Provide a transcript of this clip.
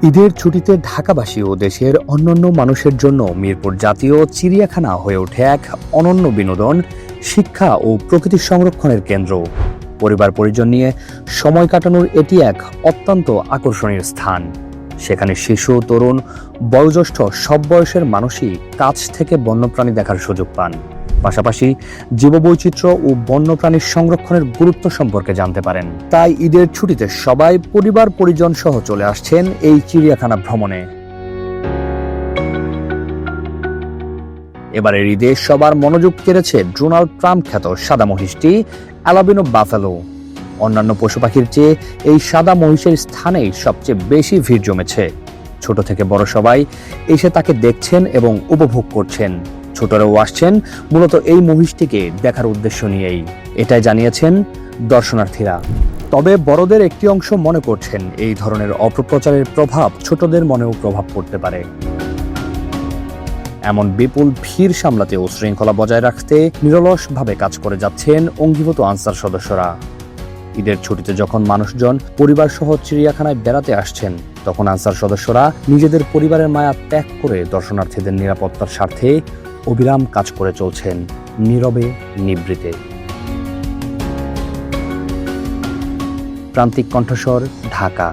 ঈদের ছুটিতে ঢাকাবাসী ও দেশের অন্যান্য মানুষের জন্য মিরপুর জাতীয় চিড়িয়াখানা হয়ে ওঠে এক অনন্য বিনোদন, শিক্ষা ও প্রকৃতি সংরক্ষণের কেন্দ্র। পরিবার পরিজন নিয়ে সময় কাটানোর এটি এক অত্যন্ত আকর্ষণীয় স্থান। সেখানে শিশু, তরুণ, বয়োজ্যেষ্ঠ সব বয়সের মানুষই কাছ থেকে বন্যপ্রাণী দেখার সুযোগ পান। পাশাপাশি জীববৈচিত্র্য ও বন্যপ্রাণীর সংরক্ষণের গুরুত্ব সম্পর্কে জানতে পারেন। তাই ঈদের ছুটিতে সবাই পরিবার পরিজন সহ চলে আসছেন এই চিড়িয়াখানা ভ্রমণে। এবারের ঈদে সবার মনোযোগ কেড়েছে ডোনাল্ড ট্রাম্প খ্যাত সাদা মহিষটি অ্যালবিনো বাফেলো। অন্যান্য পশু পাখির চেয়ে এই সাদা মহিষের স্থানেই সবচেয়ে বেশি ভিড় জমেছে। ছোট থেকে বড় সবাই এসে তাকে দেখছেন এবং উপভোগ করছেন। ছোটরাও আসছেন মূলত এই মহিষটিকে দেখার উদ্দেশ্য নিয়েই, এটাই জানিয়েছেন দর্শনার্থীরা। তবে বড়দের একটি অংশ মনে করছেন এই ধরনের অপপ্রচারের প্রভাব ছোটদের মনেও প্রভাব পড়তে পারে। এমন বিপুল ভিড় সামলাতে ও শৃঙ্খলা বজায় রাখতে নিরলসভাবে কাজ করে যাচ্ছেন অঙ্গীভূত আনসার সদস্যরা। ঈদের ছুটিতে যখন মানুষজন পরিবার সহ চিড়িয়াখানায় বেড়াতে আসছেন, তখন আনসার সদস্যরা নিজেদের পরিবারের মায়া ত্যাগ করে দর্শনার্থীদের নিরাপত্তার স্বার্থে অবিরাম কাজ করে চলছেন নীরবে নিভৃতে। প্রান্তিক কণ্ঠস্বর, ঢাকা।